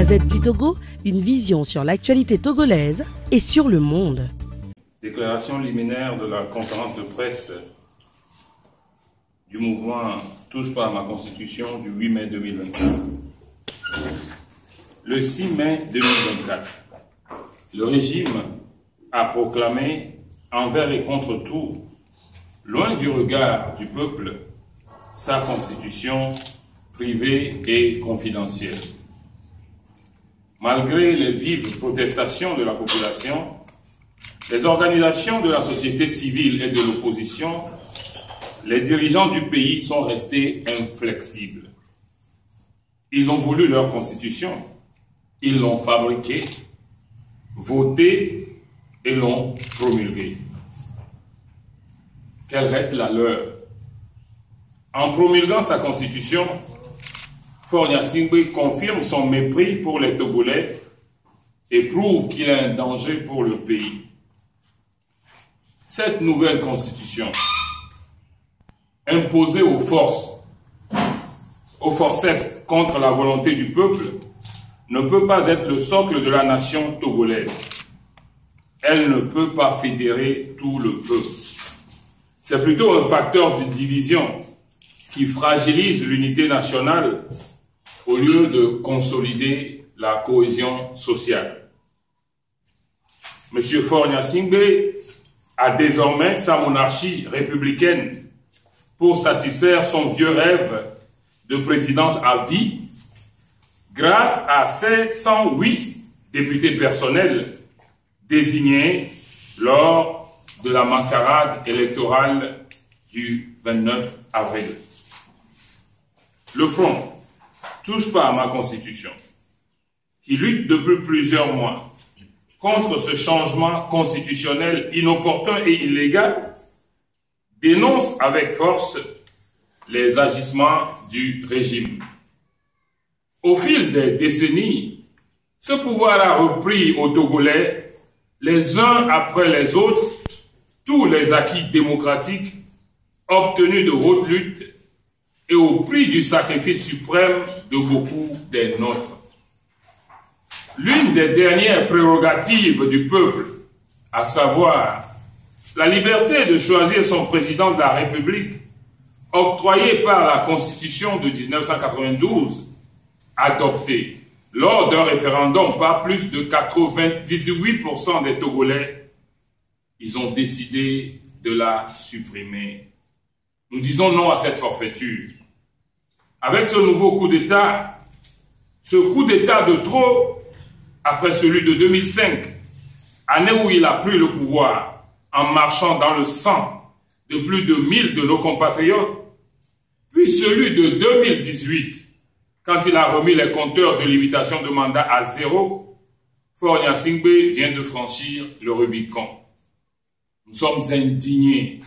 Gazette du Togo, une vision sur l'actualité togolaise et sur le monde. Déclaration liminaire de la conférence de presse du mouvement Touche pas à ma Constitution du 8 mai 2024. Le 6 mai 2024, le régime a proclamé envers et contre tout, loin du regard du peuple, sa constitution privée et confidentielle. Malgré les vives protestations de la population, les organisations de la société civile et de l'opposition, les dirigeants du pays sont restés inflexibles. Ils ont voulu leur constitution, ils l'ont fabriquée, votée et l'ont promulguée. Qu'elle reste la leur. En promulguant sa constitution, Faure Gnassingbé confirme son mépris pour les Togolais et prouve qu'il est un danger pour le pays. Cette nouvelle constitution, imposée aux forceps contre la volonté du peuple, ne peut pas être le socle de la nation togolaise. Elle ne peut pas fédérer tout le peuple. C'est plutôt un facteur de division qui fragilise l'unité nationale au lieu de consolider la cohésion sociale. M. Faure Gnassingbé a désormais sa monarchie républicaine pour satisfaire son vieux rêve de présidence à vie grâce à ses 108 députés personnels désignés lors de la mascarade électorale du 29 avril. Le Front Touche pas à ma Constitution, qui lutte depuis plusieurs mois contre ce changement constitutionnel inopportun et illégal, dénonce avec force les agissements du régime. Au fil des décennies, ce pouvoir a repris aux Togolais, les uns après les autres, tous les acquis démocratiques obtenus de haute lutte et au prix du sacrifice suprême de beaucoup des nôtres. L'une des dernières prérogatives du peuple, à savoir la liberté de choisir son président de la République, octroyée par la Constitution de 1992, adoptée lors d'un référendum par plus de 98% des Togolais, ils ont décidé de la supprimer. Nous disons non à cette forfaiture. Avec ce nouveau coup d'État, ce coup d'État de trop, après celui de 2005, année où il a pris le pouvoir en marchant dans le sang de plus de 1000 de nos compatriotes, puis celui de 2018, quand il a remis les compteurs de limitation de mandat à zéro, Faure Gnassingbé vient de franchir le Rubicon. Nous sommes indignés,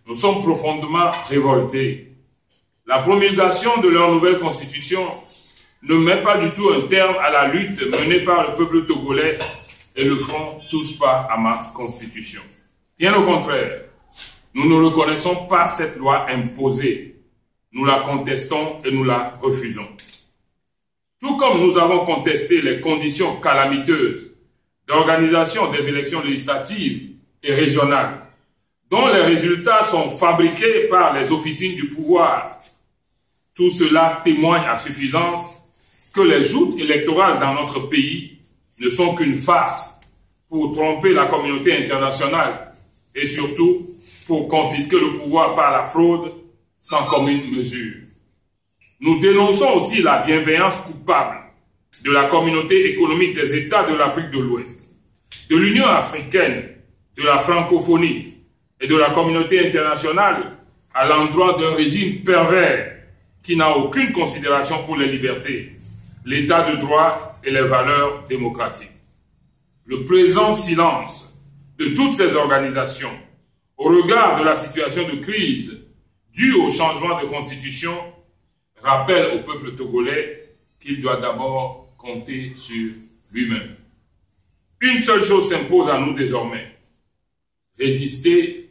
nous sommes profondément révoltés. La promulgation de leur nouvelle constitution ne met pas du tout un terme à la lutte menée par le peuple togolais et le Front Touche pas à ma Constitution. Bien au contraire, nous ne reconnaissons pas cette loi imposée. Nous la contestons et nous la refusons. Tout comme nous avons contesté les conditions calamiteuses d'organisation des élections législatives et régionales, dont les résultats sont fabriqués par les officines du pouvoir. Tout cela témoigne à suffisance que les joutes électorales dans notre pays ne sont qu'une farce pour tromper la communauté internationale et surtout pour confisquer le pouvoir par la fraude sans commune mesure. Nous dénonçons aussi la bienveillance coupable de la communauté économique des États de l'Afrique de l'Ouest, de l'Union africaine, de la francophonie et de la communauté internationale à l'endroit d'un régime pervers qui n'a aucune considération pour les libertés, l'état de droit et les valeurs démocratiques. Le présent silence de toutes ces organisations au regard de la situation de crise due au changement de constitution rappelle au peuple togolais qu'il doit d'abord compter sur lui-même. Une seule chose s'impose à nous désormais: résister,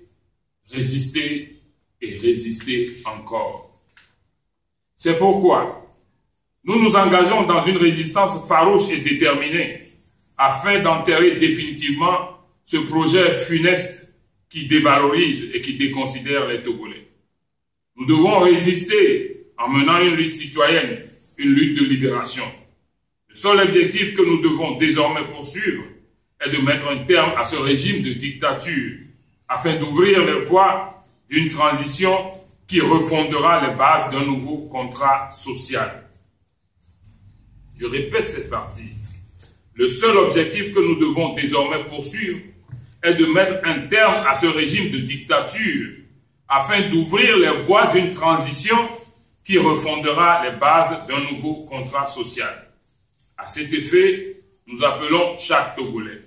résister et résister encore. C'est pourquoi Nous nous engageons dans une résistance farouche et déterminée afin d'enterrer définitivement ce projet funeste qui dévalorise et qui déconsidère les Togolais. Nous devons résister en menant une lutte citoyenne, une lutte de libération. Le seul objectif que nous devons désormais poursuivre est de mettre un terme à ce régime de dictature afin d'ouvrir les voies d'une transition qui refondera les bases d'un nouveau contrat social. Je répète cette partie. Le seul objectif que nous devons désormais poursuivre est de mettre un terme à ce régime de dictature afin d'ouvrir les voies d'une transition qui refondera les bases d'un nouveau contrat social. À cet effet, nous appelons chaque Togolais,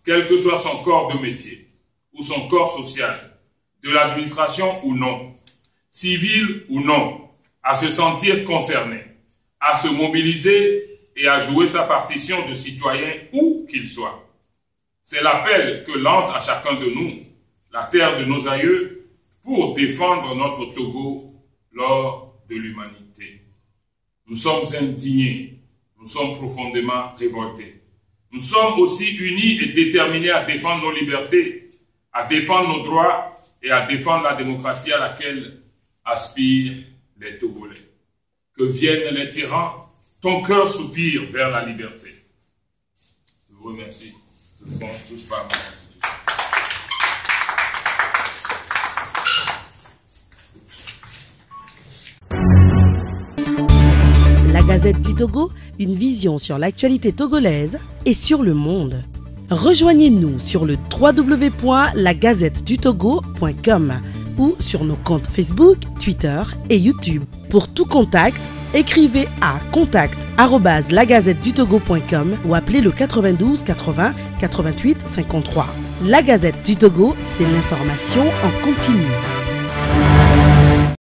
quel que soit son corps de métier ou son corps social, de l'administration ou non, civil ou non, à se sentir concerné, à se mobiliser et à jouer sa partition de citoyen où qu'il soit. C'est l'appel que lance à chacun de nous la terre de nos aïeux pour défendre notre Togo lors de l'humanité. Nous sommes indignés, nous sommes profondément révoltés. Nous sommes aussi unis et déterminés à défendre nos libertés, à défendre nos droits et à défendre la démocratie à laquelle aspirent les Togolais. Que viennent les tyrans, ton cœur soupire vers la liberté. Je vous remercie. Je ne touche pas à ma constitution. La Gazette du Togo, une vision sur l'actualité togolaise et sur le monde. Rejoignez-nous sur le www.lagazettedutogo.com ou sur nos comptes Facebook, Twitter et YouTube. Pour tout contact, écrivez à contact@lagazettedutogo.com ou appelez le 92 80 88 53. La Gazette du Togo, c'est l'information en continu.